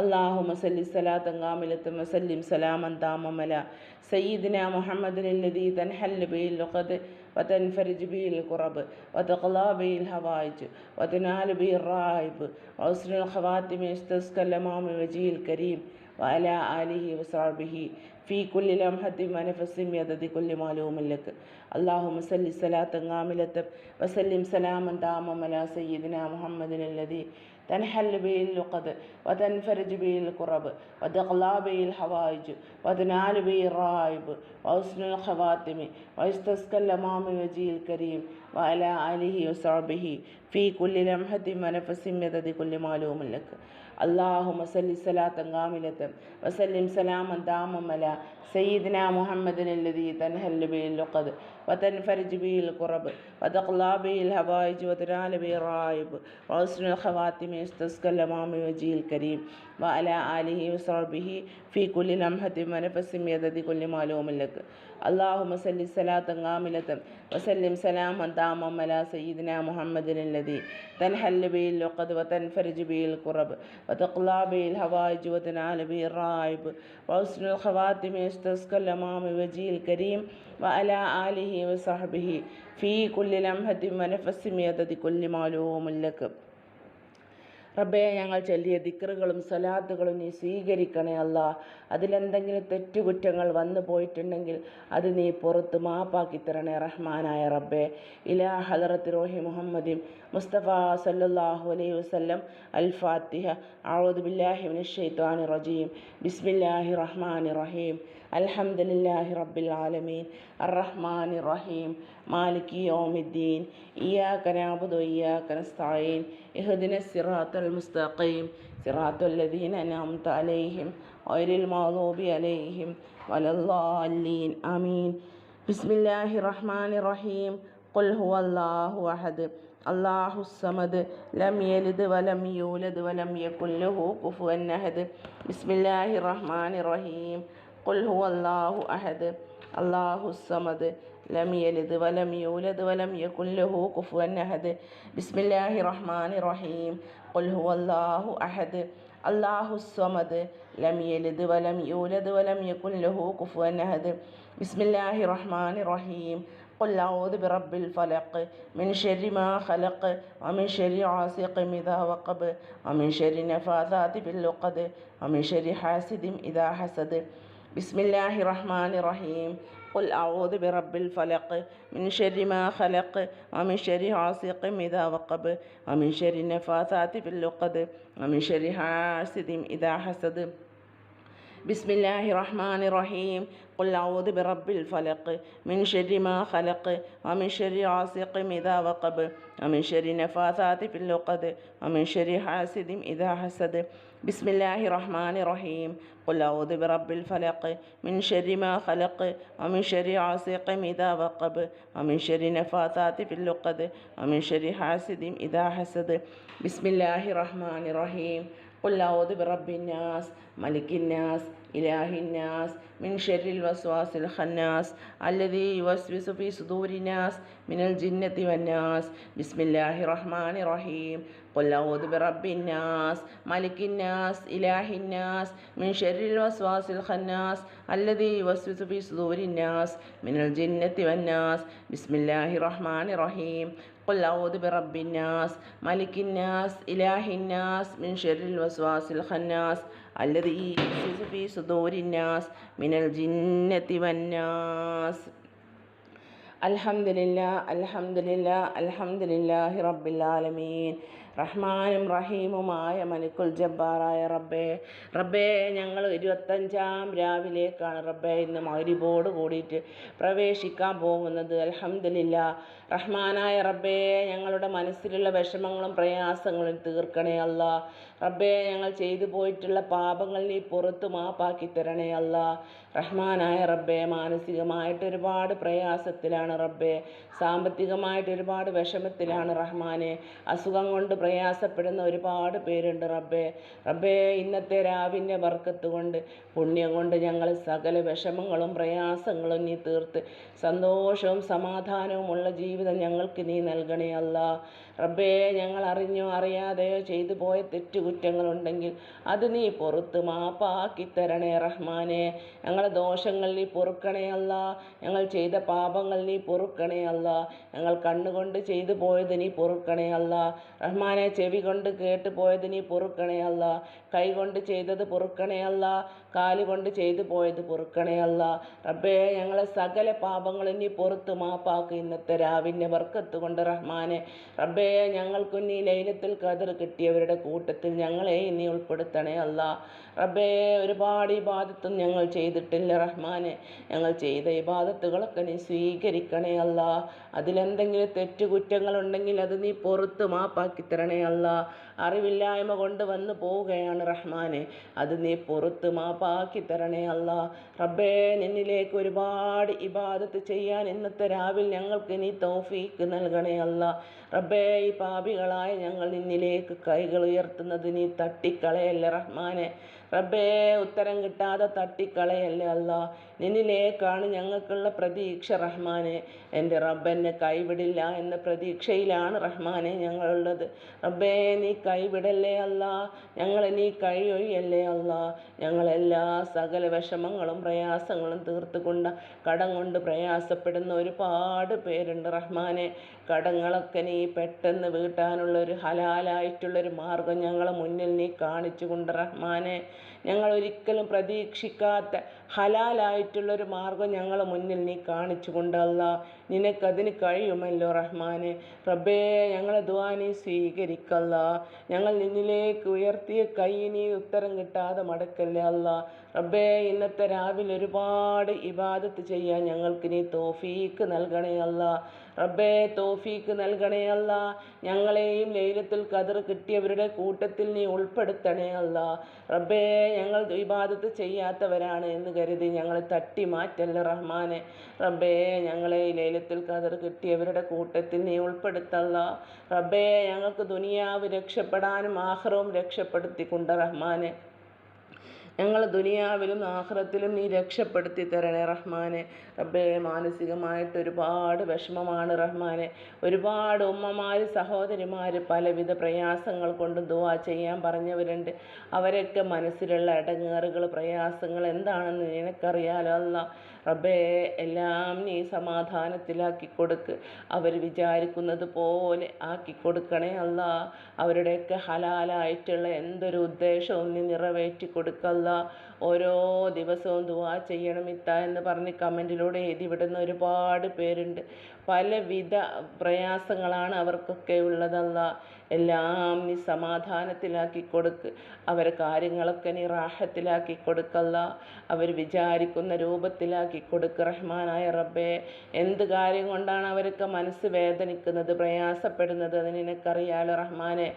اللهم صل صلاة كاملة وسلم سلاما تاما على سيدنا محمد الذي تنحل به اللقد وتنفرج به الكرب وتقلى به الحوائج وتنال به الرائب وحسن الخواتم يستسقى الأمام وجه الكريم وعلى آله وصحبه في كل لمحة ونفس بعدد كل معلوم لك اللهم صل صلاة كاملة وسلم سلاما تاما على سيدنا محمد الذي تنحل به اللقد وتنفرج به الكرب وتقلى به الحوائج وتنال به الرائب وحسن الخواتم ويستسقى الأمام وجه الكريم وعلى آله وصحبه في كل لمحة ونفس بعدد كل معلوم لك اللهم صل صلاة كاملة وسلم سلاما تاما على سيدنا محمد الذي تنحل به اللقد وتنفرج به الكرب وتقلى به الحوائج وتنال به الرائب وحسن الخواتم يستسقى الأمام وجه الكريم وعلى آله وصحبه في كل لمحة ونفس بعدد كل معلوم لك اللهم صل صلاة كاملة وسلم سلاما تاما على سيدنا محمد الذي تنحل به اللقد وتنفرج به الكرب وتقلى به الحوائج وتنال به الرائب وحسن الخواتم يستسقى الأمام وجه الكريم وعلى آله وصحبه في كل لمحة ونفس بعدد كل معلوم لك റബ്ബേ, ഞങ്ങൾ ചൊല്ലിയ ദിക്റുകളും സലാത്തുകളും നീ സ്വീകരിക്കണേ അല്ലാ. അതിലെന്തെങ്കിലും തെറ്റുകുറ്റങ്ങൾ വന്നു പോയിട്ടുണ്ടെങ്കിൽ അത് നീ പുറത്ത് മാപ്പാക്കി തരണേ റഹ്മാനായ റബ്ബേ. ഇലാ ഹദറത്ത് റൂഹി മുഹമ്മദിൻ മുസ്തഫ സല്ലല്ലാഹു അലൈഹി വസല്ലം. അൽ ഫാത്തിഹ. അഊദു ബില്ലാഹി മിനശ് ശൈത്വാനിർ റജീം. ബിസ്മില്ലാഹിർ റഹ്മാനിർ റഹീം. അൽഹംദുലില്ലാഹി റബ്ബിൽ ആലമീൻ അർറഹ്മാനിർ റഹീം മാലികി യൗമിദ്ദീൻ ഇയ്യാക നഅ്ബുദു വഇയ്യാക നസ്തഈൻ ഇഹ്ദിനസ് സിറാത്തൽ മുസ്തഖീം സിറാത്തൽ ലദീന അൻഅംത അലൈഹിം ഗൈറിൽ മഗ്ദൂബി അലൈഹിം വലദ്ദാല്ലീൻ ആമീൻ. ബിസ്മില്ലാഹിർ റഹ്മാനിർ റഹീം. ഖുൽ ഹുവല്ലാഹു അഹദ് അല്ലാഹുസ് സമദ് ലം യലിദ് വലം യൂലദ് വലം യകുൽ ലഹു കുഫുവൻ അഹദ്. ബിസ്മില്ലാഹിർ റഹ്മാനിർ റഹീം. ഖുൽ ഹുവല്ലാഹു അഹദ് അല്ലാഹുസ്സമദ് ലം യലിദ് വലം യൂലദ് വലം യകുൽ ലഹു കുഫുവൻ അഹദ്. ബിസ്മില്ലാഹിർ റഹ്മാനിർ റഹീം. ഖുൽ ഹുവല്ലാഹു അഹദ് അല്ലാഹുസ്സമദ് ലം യലിദ് വലം യൂലദ് വലം യകുൽ ലഹു കുഫുവൻ അഹദ്. ബിസ്മില്ലാഹിർ റഹ്മാനിർ റഹീം. ഖുൽ അഊദു ബിറബ്ബിൽ ഫലഖ് മിൻ ശർരി മാ ഖലഖ് വമിൻ ശർരി ഗാസിഖിൻ ഇദാ വഖബ് വമിൻ ശർരി നഫാസാതി ഫിൽ ഉഖദ് വമിൻ ശർരി ഹാസിദിൻ ഇദാ ഹസദ്. ബിസ്മില്ലാഹിർ റഹ്മാനിർ റഹീം. ഖുൽ അഊദു ബിറബ്ബിൽ ഫലഖ് മിൻ ശർരി മാ ഖലഖ് വമിൻ ശർരി ഗാസിഖിൻ ഇദാ വഖബ് വമിൻ ശർരി നഫാസാതി ഫിൽ ഉഖദ് വമിൻ ശർരി ഹാസിദിൻ ഇദാ ഹസദ്. ബിസ്മില്ലാഹിർ റഹ്മാനിർ റഹീം. ഖുൽ അഊദു ബിറബ്ബിൽ ഫലഖ് മിൻ ശർരി മാ ഖലഖ് വമിൻ ശർരി ഗാസിഖിൻ ഇദാ വഖബ് വമിൻ ശർരി നഫാസാതി ഫിൽ ഉഖദ് വമിൻ ശർരി ഹാസിദിൻ ഇദാ ഹസദ്. ബിസ്മില്ലാഹിർ റഹ്മാനിർ റഹീം. ഖുൽ അഊദു ബിറബ്ബിൽ ഫലഖ് മിൻ ശർരി മാ ഖലഖ് വമിൻ ശർരി ഗാസിഖിൻ ഇദാ വഖബ് വമിൻ ശർരി നഫാസാതി ഫിൽ ഉഖദ് വമിൻ ശർരി ഹാസിദിൻ ഇദാ ഹസദ്. ബിസ്മില്ലാഹിർ റഹ്മാനിർ റഹീം. ഖുൽ അഊദു ബിറബ്ബിൻ നാസ് മലിക്കിൻ നാസ് ഇലാഹിൻ നാസ് മിൻ ശർരിൽ വസ്വാസിൽ ഖന്നാസ് അല്ലദീ യുവസ്വിസു ഫീ സുദൂരിൻ നാസ് മിനൽ ജിന്നത്തി വന്നാസ്. ബിസ്മില്ലാഹിർ റഹ്മാനിർ റഹീം. ഖുൽ അഊദു ബിറബ്ബിൻ നാസ് മലിക്കിൻ നാസ് ഇലാഹിൻ നാസ് മിൻ ശർരിൽ വസ്വാസിൽ ഖന്നാസ് അല്ലദീ യുവസ്വിസു ഫീ സുദൂരിൻ നാസ് മിനൽ ജിന്നത്തി വന്നാസ്. ബിസ്മില്ലാഹിർ റഹ്മാനിർ റഹീം. ഖുൽ അഊദു ബിറബ്ബിൻ നാസ് മലിക്കിൻ നാസ് ഇലാഹിൻ നാസ് മിൻ ശർരിൽ വസ്വാസിൽ ഖന്നാസ് അല്ലദീ യുവസ്വിസു ഫീ സുദൂരിൻ നാസ് മിനൽ ജിന്നത്തി വന്നാസ്. അൽഹംദുലില്ലാ അൽഹംദുലില്ലാ അൽഹംദുലില്ലാഹി റബ്ബിൽ ആലമീൻ. റഹ്മാനും റഹീമുമായ മലിക്കുൽ ജബ്ബാറായ റബ്ബേ ഞങ്ങൾ 25-ാം രാവിലേക്കാണ് റബ്ബേ ഇന്ന് മഗ്‌രിബോട് കൂടിയിട്ട് പ്രവേശിക്കാൻ പോകുന്നത്. അൽഹംദുലില്ലാ. റഹ്മാനായ റബ്ബേ ഞങ്ങളുടെ മനസ്സിലുള്ള വിഷമങ്ങളും പ്രയാസങ്ങളും തീർക്കണേ അല്ലാ. റബ്ബേ ഞങ്ങൾ ചെയ്തു പോയിട്ടുള്ള പാപങ്ങൾ നീ പുറത്തു മാപ്പാക്കി തരണേ അല്ലാ. റഹ്മാനായ റബ്ബേ മാനസികമായിട്ട് ഒരുപാട് പ്രയാസത്തിലാണ് റബ്ബേ, സാമ്പത്തികമായിട്ട് ഒരുപാട് വിഷമത്തിലാണ് റഹ്മാനെ, അസുഖം കൊണ്ട് പ്രയാസപ്പെടുന്ന ഒരുപാട് പേരുണ്ട് റബ്ബേ ഇന്നത്തെ രാവിൻ്റെ ബർക്കത്ത് കൊണ്ട് പുണ്യം കൊണ്ട് ഞങ്ങൾ സകല വിഷമങ്ങളും പ്രയാസങ്ങളും നീ തീർത്ത് സന്തോഷവും സമാധാനവുമുള്ള ജീവിതം ഞങ്ങൾക്ക് നീ നൽകണേ അല്ലാ. റബ്ബേ ഞങ്ങൾ അറിഞ്ഞോ അറിയാതെയോ ചെയ്തു പോയ തെറ്റുകുറ്റങ്ങളുണ്ടെങ്കിൽ അത് നീ പുറത്ത് മാപ്പാക്കി തരണേ റഹ്മാനെ. ഞങ്ങളെ ദോഷങ്ങൾ നീ പൊറുക്കണേ അല്ലാ. ഞങ്ങൾ ചെയ്ത പാപങ്ങൾ നീ പൊറുക്കണേ അല്ലാ. ഞങ്ങൾ കണ്ണുകൊണ്ട് ചെയ്തു പോയത് നീ പൊറുക്കണേ അല്ലാ. റഹ്മാനെ ചെവി കൊണ്ട് കേട്ട് പോയത് നീ പൊറുക്കണേ അല്ലാ. കൈ കൊണ്ട് ചെയ്തത് പൊറുക്കണേ അല്ലാ. കാലുകൊണ്ട് ചെയ്തു പോയത് പൊറുക്കണേ അല്ലാ. റബ്ബേ ഞങ്ങളെ സകല പാപങ്ങളും നീ പുറത്ത് മാപ്പാക്കി ഇന്നത്തെ രാവിൻ്റെ ബർക്കത്ത് കൊണ്ട് റഹ്മാനെ. റബ്ബേ ഞങ്ങൾക്ക് നീ ലൈലത്തുൽ ഖദർ കിട്ടിയവരുടെ കൂട്ടത്തിൽ ഞങ്ങളെ നീ ഉൾപ്പെടുത്തണേ അല്ലാ. റബ്ബേ ഒരുപാട് ഇബാദത്തും ഞങ്ങൾ ചെയ്തിട്ടില്ല റഹ്മാനെ. ഞങ്ങൾ ചെയ്ത ഇബാദത്തുകളൊക്കെ നീ സ്വീകരിക്കണേ അല്ലാ. അതിലെന്തെങ്കിലും തെറ്റുകുറ്റങ്ങളുണ്ടെങ്കിൽ അത് നീ പുറത്ത് മാപ്പാക്കി തരണേ അല്ലാ. അറിവില്ലായ്മ കൊണ്ട് വന്നു പോവുകയാണ് റഹ്മാനെ, അത് നീ പുറത്ത് മാപ്പാക്കി തരണേ അല്ലാ. റബ്ബേ നിന്നിലേക്ക് ഒരുപാട് ഇബാദത്ത് ചെയ്യാൻ ഇന്നത്തെ രാവിലെ ഞങ്ങൾക്ക് നീ തൗഫീക്ക് നൽകണേ അല്ലാ. റബ്ബേ ഈ പാപികളായ ഞങ്ങൾ നിന്നിലേക്ക് കൈകൾ ഉയർത്തുന്നത് നീ തട്ടിക്കളയല്ലേ റഹ്മാനെ. റബ്ബേ ഉത്തരം കിട്ടാതെ തട്ടിക്കളയല്ലേ അല്ലാ. നിന്നിലേക്കാണ് ഞങ്ങൾക്കുള്ള പ്രതീക്ഷ റഹ്മാനെ. എൻ്റെ റബ്ബെന്നെ കൈവിടില്ല എന്ന പ്രതീക്ഷയിലാണ് റഹ്മാനെ ഞങ്ങളുള്ളത്. റബ്ബേ നീ കൈവിടല്ലേ അല്ലാ. ഞങ്ങളെ നീ കഴിയൊഴിയല്ലേ അല്ലാ. ഞങ്ങളെല്ലാ സകല വിഷമങ്ങളും പ്രയാസങ്ങളും തീർത്തുകൊണ്ട് കടം കൊണ്ട് പ്രയാസപ്പെടുന്ന ഒരുപാട് പേരുണ്ട് റഹ്മാനെ. കടങ്ങളൊക്കെ നീ പെട്ടെന്ന് വീട്ടാനുള്ളൊരു ഹലാലായിട്ടുള്ളൊരു മാർഗം ഞങ്ങളെ മുന്നിൽ നീ കാണിച്ചു കൊണ്ട് റഹ്മാനെ. ഞങ്ങൾ ഒരിക്കലും പ്രതീക്ഷിക്കാത്ത ഹലാലായിട്ടുള്ളൊരു മാർഗം ഞങ്ങളെ മുന്നിൽ നീ കാണിച്ചു കൊണ്ടല്ല. നിനക്കതിന് കഴിയുമല്ലോ റഹ്മാനെ. റബ്ബേ ഞങ്ങളെ ദുആ നീ സ്വീകരിക്കല്ല. ഞങ്ങൾ നിന്നിലേക്ക് ഉയർത്തിയ കൈ നീ ഉത്തരം കിട്ടാതെ മടക്കല്ലേ അല്ലാ. റബ്ബേ ഇന്നത്തെ രാവിലെ ഒരുപാട് ഇബാദത്ത് ചെയ്യാൻ ഞങ്ങൾക്ക് നീ തൗഫീക്ക് നൽകണേ അല്ലാ. റബ്ബേ തൗഫീക്ക് നൽകണേ അല്ലാ. ഞങ്ങളെയും ലൈലത്തുൽ ഖദർ കിട്ടിയവരുടെ കൂട്ടത്തിൽ നീ ഉൾപ്പെടുത്തണേ അല്ലാ. റബ്ബേ ഞങ്ങൾ ഇബാദത്ത് ചെയ്യാത്തവരാണ് എന്ന് കരുതി ഞങ്ങളെ തട്ടി മാറ്റല്ല റഹ്മാനെ. റബ്ബേ ഞങ്ങളെ ലൈലത്തുൽ ഖദർ കിട്ടിയവരുടെ കൂട്ടത്തിൽ നീ ഉൾപ്പെടുത്തല്ല. റബ്ബേ ഞങ്ങൾക്ക് ദുനിയാവ് രക്ഷപ്പെടാനും ആഖിറവും രക്ഷപ്പെടുത്തിക്കൊണ്ട് റഹ്മാനെ. ഞങ്ങൾ ദുനിയാവിലും ആഖിറത്തിലും നീ രക്ഷപ്പെടുത്തി തരണേ റഹ്മാനെ. റബ്ബേ, മാനസികമായിട്ട് ഒരുപാട് വിഷമമാണ് റഹ്മാനെ. ഒരുപാട് ഉമ്മമാർ സഹോദരിമാർ പലവിധ പ്രയാസങ്ങൾ കൊണ്ട് ദുആ ചെയ്യാൻ പറഞ്ഞവരുണ്ട്. അവരൊക്കെ മനസ്സിലുള്ള ഇടങ്ങേറുകൾ പ്രയാസങ്ങൾ എന്താണെന്ന് നിനക്കറിയാലോ അല്ലാ. റബ്ബേ, എല്ലാം നീ സമാധാനത്തിലാക്കി കൊടുക്ക്. അവർ വിചാരിക്കുന്നത് പോലെ ആക്കി കൊടുക്കണേ അല്ലാ. അവരുടെയൊക്കെ ഹലാലായിട്ടുള്ള എന്തൊരു ഉദ്ദേശവും നീ നിറവേറ്റി കൊടുക്കല്ല. ഓരോ ദിവസവും ദുആ ചെയ്യണം ഇത്ത എന്ന് പറഞ്ഞ് കമൻറ്റിലൂടെ എഴുതി വിടുന്ന ഒരുപാട് പേരുണ്ട്. പലവിധ പ്രയാസങ്ങളാണ് അവർക്കൊക്കെ ഉള്ളതല്ല. എല്ലാം നീ സമാധാനത്തിലാക്കി കൊടുക്ക്. അവരെ കാര്യങ്ങളൊക്കെ നീ റാഹത്തിലാക്കി കൊടുക്കല്ല. അവർ വിചാരിക്കുന്ന രൂപത്തിലാക്കി കൊടുക്ക് റഹ്മാനായ റബ്ബേ. എന്ത് കാര്യം കൊണ്ടാണ് അവരൊക്കെ മനസ്സ് വേദനിക്കുന്നത്, പ്രയാസപ്പെടുന്നത് എന്ന് നിനക്കറിയാലോ റഹ്മാനെ.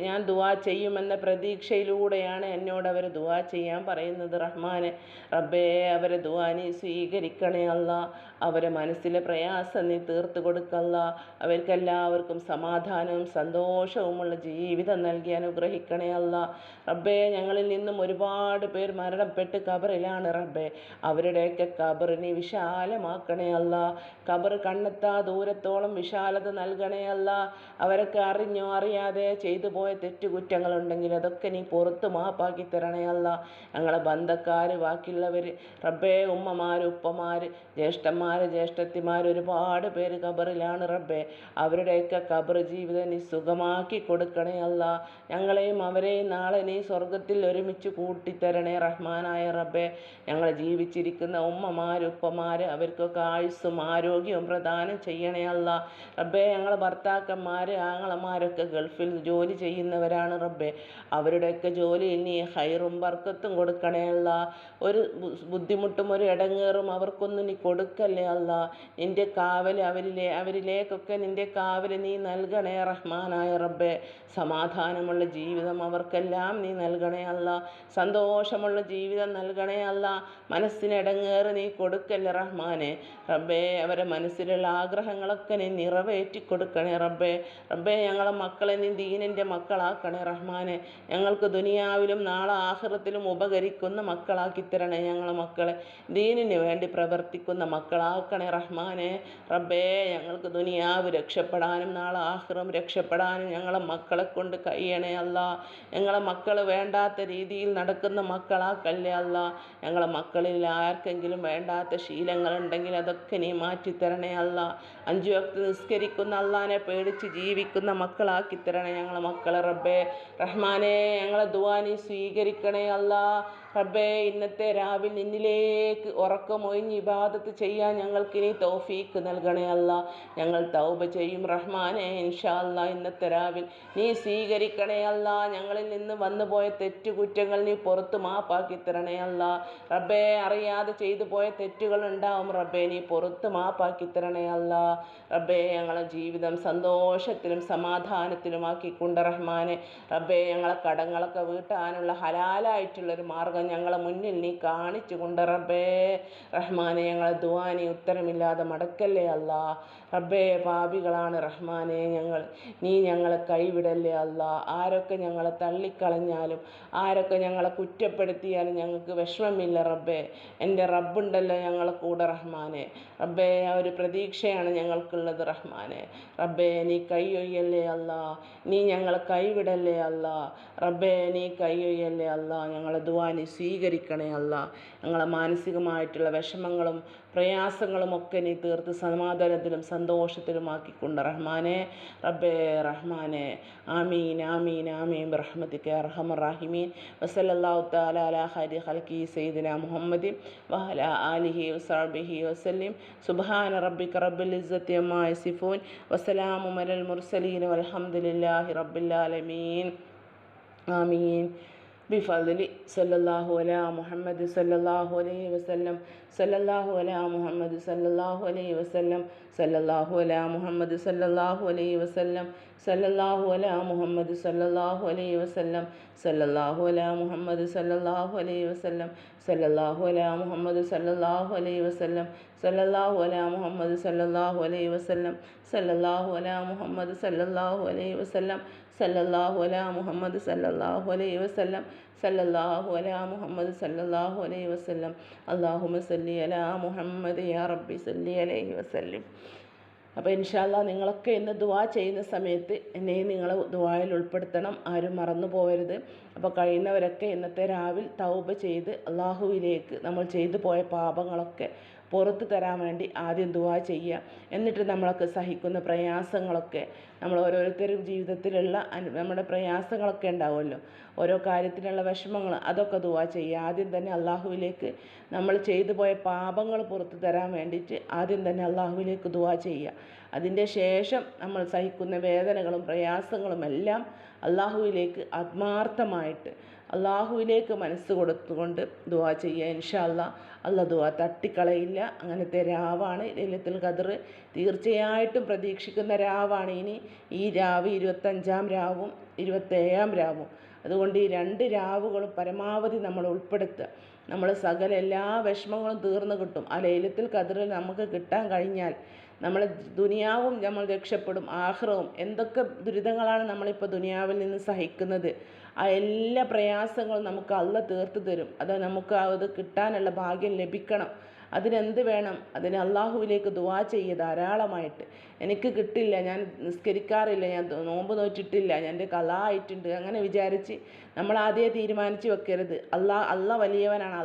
ഞാൻ ദുആ ചെയ്യുമെന്ന പ്രതീക്ഷയിലൂടെയാണ് എന്നോട് അവർ ദുആ ചെയ്യാൻ പറയുന്നത് റഹ്മാനെ. റബ്ബേ, അവരെ ദുആ നീ സ്വീകരിക്കണേ അല്ലാ. അവരെ മനസ്സിലെ പ്രയാസം നീ തീർത്ത് കൊടുക്കല്ല. അവർക്കെല്ലാവർക്കും സമാധാനവും സന്തോഷവുമുള്ള ജീവിതം നൽകി അനുഗ്രഹിക്കണേ അല്ലാ. റബ്ബേ, ഞങ്ങളിൽ നിന്നും ഒരുപാട് പേർ മരണപ്പെട്ട് ഖബറിലാണ് റബ്ബേ. അവരുടെയൊക്കെ ഖബർ നീ വിശാലമാക്കണേ അല്ലാ. ഖബർ കണ്ണെത്താ ദൂരത്തോളം വിശാലത നൽകണേ അല്ലാ. അവരൊക്കെ അറിഞ്ഞോ അറിയാതെ ചെയ്തു പോയ തെറ്റുകുറ്റങ്ങളുണ്ടെങ്കിൽ അതൊക്കെ നീ പുറത്ത് മാപ്പാക്കി തരണേ അല്ലാ. ഞങ്ങളെ ബന്ധക്കാർ, ബാക്കിയുള്ളവർ റബ്ബേ, ഉമ്മമാർ, ഉപ്പമാർ, ജ്യേഷ്ഠന്മാർ, ജ്യേഷ്ഠത്തിമാർ ഒരുപാട് പേര് ഖബറിലാണ് റബ്ബേ. അവരുടെയൊക്കെ ഖബർ ജീവിതം നീ സുഖമാക്കി കൊടുക്കണേ അല്ലാ. ഞങ്ങളെയും അവരെയും നാളെ നീ സ്വർഗത്തിൽ ഒരുമിച്ച് കൂട്ടിത്തരണേ റഹ്മാനായ റബ്ബേ. ഞങ്ങൾ ജീവിച്ചിരിക്കുന്ന ഉമ്മമാർ, ഉപ്പമാർ അവർക്കൊക്കെ ആയുസ്സും ആരോഗ്യവും പ്രദാനം ചെയ്യണേ അല്ലാ. റബ്ബേ, ഞങ്ങളെ ഭർത്താക്കന്മാർ, ആങ്ങളമാരൊക്കെ ഗൾഫിൽ ജോലി ചെയ്യുന്നവരാണ് റബ്ബേ. അവരുടെയൊക്കെ ജോലിയിൽ നീ ഹൈറും ബർക്കത്തും കൊടുക്കണേ അല്ലാ. ഒരു ബുദ്ധിമുട്ടും ഒരു ഇടങ്ങേറും അവർക്കൊന്നും നീ കൊടുക്കല്ലേ അല്ലാ. നിൻ്റെ കാവൽ അവരിലേക്കൊക്കെ നിൻ്റെ കാവൽ നീ നൽകണേ റഹ്മാനായ റബ്ബേ. സമാധാനമുള്ള ജീവിതം അവർക്കെല്ലാം നീ നൽകണേ അല്ലാ. സന്തോഷമുള്ള ജീവിതം നൽകണേ അല്ലാ. മനസ്സിനിടങ്ങേറ് നീ കൊടുക്കല്ലേ റഹ്മാനെ. റബ്ബേ, അവരെ മനസ്സിലുള്ള ആഗ്രഹങ്ങളൊക്കെ നീ നിറവേറ്റി കൊടുക്കണേ റബ്ബേ. റബ്ബേ, ഞങ്ങളെ മക്കളെ നീ ദീനിൻ്റെ മക്കളാക്കണേ റഹ്മാനെ. ഞങ്ങൾക്ക് ദുനിയാവിലും നാളെ ആഖിറത്തിലും ഉപകരിക്കുന്ന മക്കളാക്കി തരണേ. ഞങ്ങളെ മക്കളെ ദീനിന് വേണ്ടി പ്രവർത്തിക്കുന്ന മക്കളാക്കണേ റഹ്മാനെ. റബ്ബേ, ഞങ്ങൾക്ക് ദുനിയാവ് രക്ഷപ്പെടാനും നാളെ ആഖിറം രക്ഷപ്പെടാനും ഞങ്ങളെ മക്കളെ കൊണ്ട് കഴിയണേ അല്ലാ. ഞങ്ങളെ മക്കൾ വേണ്ടാത്ത രീതിയിൽ നടക്കുന്ന മക്കളാക്കല്ലേ അല്ലാ. ഞങ്ങളെ മക്കളിൽ ആർക്കെങ്കിലും വേണ്ടാത്ത ശീലങ്ങളുണ്ടെങ്കിൽ അതൊക്കെ നീ മാറ്റിത്തരണേ അല്ലാ. 5 വക്ത് നിസ്കരിക്കുന്ന അള്ളാനെ പേടിച്ച് ജീവിക്കുന്ന മക്കളാക്കി തരണേ ഞങ്ങളെ മക്കളെ റബ്ബേ. റഹ്മാനെ, ഞങ്ങളെ ദുആ നീ സ്വീകരിക്കണേ അല്ലാ. റബ്ബേ, ഇന്നത്തെ രാവിലെ നിന്നിലേക്ക് ഉറക്കമൊഴിഞ്ഞ് ഇബാദത്ത് ചെയ്യാൻ ഞങ്ങൾക്ക് നീ തൗഫീക്ക് നൽകണേ അല്ലാ. ഞങ്ങൾ തൗബ ചെയ്യും റഹ്മാനെ ഇൻഷാ അല്ലാ. ഇന്നത്തെ രാവിലെ നീ സ്വീകരിക്കണേ അല്ലാ. ഞങ്ങളിൽ നിന്ന് വന്നുപോയ തെറ്റുകുറ്റങ്ങൾ നീ പുറത്ത് മാപ്പാക്കി തരണേ അല്ലാ. റബ്ബേ, അറിയാതെ ചെയ്തു പോയ തെറ്റുകൾ ഉണ്ടാവും റബ്ബേ, നീ പുറത്ത് മാപ്പാക്കി തരണേ അല്ലാ. റബ്ബേ, ഞങ്ങളെ ജീവിതം സന്തോഷത്തിലും സമാധാനത്തിലുമാക്കിക്കൊണ്ട് റഹ്മാനെ. റബ്ബേ, ഞങ്ങളെ കടങ്ങളൊക്കെ വീട്ടാനുള്ള ഹലാലായിട്ടുള്ളൊരു മാർഗം ഞങ്ങളെ മുന്നിൽ നീ കാണിച്ചു കൊണ്ട് റബ്ബേ. റഹ്മാനെ, ഞങ്ങളെ ദുആ നീ ഉത്തരമില്ലാതെ മടക്കല്ലേ അല്ലാ. റബ്ബേ, പാപികളാണ് റഹ്മാനെ ഞങ്ങൾ. നീ ഞങ്ങളെ കൈവിടല്ലേ അല്ലാ. ആരൊക്കെ ഞങ്ങളെ തള്ളിക്കളഞ്ഞാലും ആരൊക്കെ ഞങ്ങളെ കുറ്റപ്പെടുത്തിയാലും ഞങ്ങൾക്ക് വിഷമമില്ല റബ്ബേ. എൻ്റെ റബ്ബുണ്ടല്ലോ ഞങ്ങളെ കൂടെ റഹ്മാനെ. റബ്ബേ, ആ ഒരു പ്രതീക്ഷയാണ് ഞങ്ങൾക്കുള്ളത് റഹ്മാനെ. റബ്ബേ, നീ കൈയൊയ്യല്ലേ അല്ലാ. നീ ഞങ്ങളെ കൈവിടല്ലേ അല്ലാ. റബ്ബേ, നീ കൈയൊയ്യല്ലേ അല്ലാ. ഞങ്ങളെ ദുആ നീ സ്വീകരിക്കണേ അല്ലാ. ഞങ്ങളെ മാനസികമായിട്ടുള്ള വിഷമങ്ങളും പ്രയാസങ്ങളുമൊക്കെ നീ തീർത്ത് സമാധാനത്തിലും സന്തോഷത്തിലുമാക്കിക്കൊണ്ട് റഹ്മാനെ. റബ്ബേ റഹ്മാനെ. ആമീൻ ആമീൻ ആമീൻ ബിറഹ്മതിക യാ അർഹമർ റഹീമീൻ. വസല്ലല്ലാഹു തആല അലാ ഖൈരി ഖൽഖി സയ്യിദിനാ മുഹമ്മദിൻ വഅലാ ആലിഹി വസഹ്ബിഹി വസല്ലം. സുബ്ഹാന റബ്ബിക റബ്ബിൽ ഇസ്സത്തി അമ്മാ യസിഫൂൻ വസലാമുൻ അലൽ മുർസലീൻ വൽഹംദുലില്ലാഹി റബ്ബിൽ ആലമീൻ. ആമീൻ. ബിഫദ്ലി സല്ലല്ലാഹു അലാ മുഹമ്മദ് സല്ലല്ലാഹു അലൈഹി വസല്ലം. സല്ലല്ലാഹു അലാ മുഹമ്മദ് സല്ലല്ലാഹു അലൈഹി വസല്ലം സല്ലല്ലാഹു അലാ മുഹമ്മദ് സല്ലല്ലാഹു അലൈഹി വസല്ലം സല്ലല്ലാഹു അലാ മുഹമ്മദ് സല്ലല്ലാഹു അലൈഹി വസല്ലം സല്ലല്ലാഹു അലാ മുഹമ്മദ് സല്ലല്ലാഹു അലൈഹി വസല്ലം സല്ലല്ലാഹു അലാ മുഹമ്മദ് സല്ലല്ലാഹു അലൈഹി വസല്ലം സല്ലല്ലാഹു അലാ മുഹമ്മദ് സല്ലല്ലാഹു അലൈഹി വസല്ലം സല്ലല്ലാഹു അലാ മുഹമ്മദ് സല്ലല്ലാഹു അലൈഹി വസല്ലം സല്ലല്ലാഹു അലാ മുഹമ്മദ് സല്ലല്ലാഹു അലൈഹി വസല്ലം സല്ലല്ലാഹു അലാ മുഹമ്മദ് സല്ലല്ലാഹു അലൈഹി വസല്ലം അല്ലാഹുമ്മ സല്ലി അലാ മുഹമ്മദ് യാ റബ്ബി സല്ലി അലൈഹി വസല്ലം. അപ്പോൾ ഇൻഷാ അല്ലാഹ് നിങ്ങളൊക്കെ ഇന്ന് ദുആ ചെയ്യുന്ന സമയത്ത് എന്നെയും നിങ്ങൾ ദുആയിൽ ഉൾപ്പെടുത്തണം, ആരും മറന്നു പോകരുത്. അപ്പോൾ കഴിയുന്നവരൊക്കെ ഇന്നത്തെ രാവിലെ തൗബ ചെയ്ത് അള്ളാഹുവിലേക്ക് നമ്മൾ ചെയ്തു പോയ പാപങ്ങളൊക്കെ പുറത്തു തരാൻ വേണ്ടി ആദ്യം ദുആ ചെയ്യുക. എന്നിട്ട് നമ്മളൊക്കെ സഹിക്കുന്ന പ്രയാസങ്ങളൊക്കെ, നമ്മൾ ഓരോരുത്തരും ജീവിതത്തിലുള്ള നമ്മുടെ പ്രയാസങ്ങളൊക്കെ ഉണ്ടാവുമല്ലോ, ഓരോ കാര്യത്തിനുള്ള വിഷമങ്ങൾ, അതൊക്കെ ദുആ ചെയ്യുക. ആദ്യം തന്നെ അള്ളാഹുവിലേക്ക് നമ്മൾ ചെയ്തു പോയ പാപങ്ങൾ പുറത്തു തരാൻ വേണ്ടിയിട്ട് ആദ്യം തന്നെ അള്ളാഹുവിലേക്ക് ദുആ ചെയ്യുക. അതിൻ്റെ ശേഷം നമ്മൾ സഹിക്കുന്ന വേദനകളും പ്രയാസങ്ങളും എല്ലാം അള്ളാഹുവിലേക്ക് ആത്മാർത്ഥമായിട്ട് അള്ളാഹുവിലേക്ക് മനസ്സ് കൊടുത്തുകൊണ്ട് ദുആ ചെയ്യുക. ഇൻഷാ അല്ലാഹ് അള്ളാഹ് ദുആ തട്ടിക്കളയില്ല. അങ്ങനത്തെ രാവാണ് ലൈലത്തുൽ ഖദ്ർ. തീർച്ചയായിട്ടും പ്രതീക്ഷിക്കുന്ന രാവാണ് ഈ രാവ് 25-ാം രാവും 27-ാം രാവും. അതുകൊണ്ട് ഈ 2 രാവുകളും പരമാവധി നമ്മൾ ഉൾപ്പെടുത്തുക. നമ്മൾ സകല എല്ലാ വിഷമങ്ങളും തീർന്നു കിട്ടും. ആ ലൈലത്തുൽ ഖദ്റിൽ നമുക്ക് കിട്ടാൻ കഴിഞ്ഞാൽ നമ്മളെ ദുനിയാവും നമ്മൾ രക്ഷപ്പെടും, ആഖിറവും. എന്തൊക്കെ ദുരിതങ്ങളാണ് നമ്മളിപ്പോൾ ദുനിയാവിൽ നിന്ന് സഹിക്കുന്നത്, ആ എല്ലാ പ്രയാസങ്ങളും നമുക്ക് അള്ളാഹ് തീർത്തു തരും. അത് നമുക്ക് അത് കിട്ടാനുള്ള ഭാഗ്യം ലഭിക്കണം. അതിനെന്ത് വേണം? അതിന് അള്ളാഹുവിലേക്ക് ദുആ ചെയ്യുക ധാരാളമായിട്ട്. എനിക്ക് കിട്ടില്ല, ഞാൻ നിസ്കരിക്കാറില്ല, ഞാൻ നോമ്പ് നോറ്റിട്ടില്ല, എൻ്റെ ഖളാ ആയിട്ടുണ്ട്, അങ്ങനെ വിചാരിച്ച് നമ്മൾ ആദ്യമേ തീരുമാനിച്ച് വെക്കരുത്. അള്ളാഹ് വലിയവനാണ്.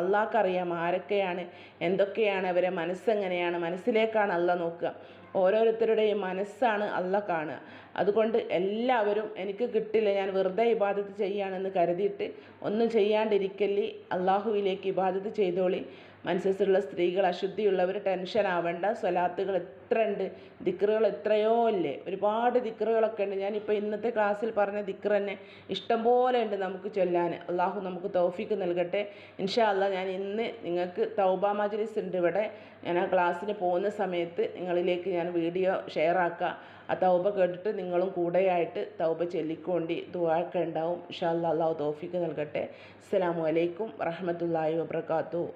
അള്ളാഹ്ക്കറിയാം ആരൊക്കെയാണ്, എന്തൊക്കെയാണ്, അവരെ മനസ്സെങ്ങനെയാണ്. മനസ്സിലേക്കാണ് അള്ളാഹ് നോക്കുക. ഓരോരുത്തരുടെയും മനസ്സാണ് അള്ളാഹ് കാണുക. അതുകൊണ്ട് എല്ലാവരും എനിക്ക് കിട്ടില്ല, ഞാൻ വെറുതെ ഇബാദത്ത് ചെയ്യുകയാണെന്ന് കരുതിയിട്ട് ഒന്നും ചെയ്യാണ്ടിരിക്കല്ലേ, അള്ളാഹുവിലേക്ക് ഇബാദത്ത് ചെയ്തോളി. മനസ്സുള്ള സ്ത്രീകൾ, അശുദ്ധിയുള്ളവർ ടെൻഷൻ ആവേണ്ട. സ്വലാത്തുകൾ എത്ര ഉണ്ട്, ദിക്റുകൾ എത്രയോ ഇല്ലേ, ഒരുപാട് ദിക്റുകളൊക്കെ ഉണ്ട്. ഞാനിപ്പോൾ ഇന്നത്തെ ക്ലാസ്സിൽ പറഞ്ഞ ദിക്ർ തന്നെ ഇഷ്ടം പോലെ ഉണ്ട് നമുക്ക് ചൊല്ലാൻ. അള്ളാഹു നമുക്ക് തൗഫീക്ക് നൽകട്ടെ. ഇൻഷാ അല്ലാഹ് ഞാൻ ഇന്ന് നിങ്ങൾക്ക് തൗബ മജ്ലിസ് ഉണ്ട് ഇവിടെ. ഞാൻ ആ ക്ലാസ്സിന് പോകുന്ന സമയത്ത് നിങ്ങളിലേക്ക് ഞാൻ വീഡിയോ ഷെയർ ആക്കുക. ആ തൗബ കേട്ടിട്ട് നിങ്ങളും കൂടെയായിട്ട് തൗബ ചൊല്ലിക്കൊണ്ടി ദുആ ഒക്കെ ഉണ്ടാവും. ഇൻഷാ അല്ലാഹ് അള്ളാഹു തൗഫീക്ക് നൽകട്ടെ. അസ്സലാമു അലൈക്കും വറഹ്മത്തുള്ളാഹി വബറകാതുഹു.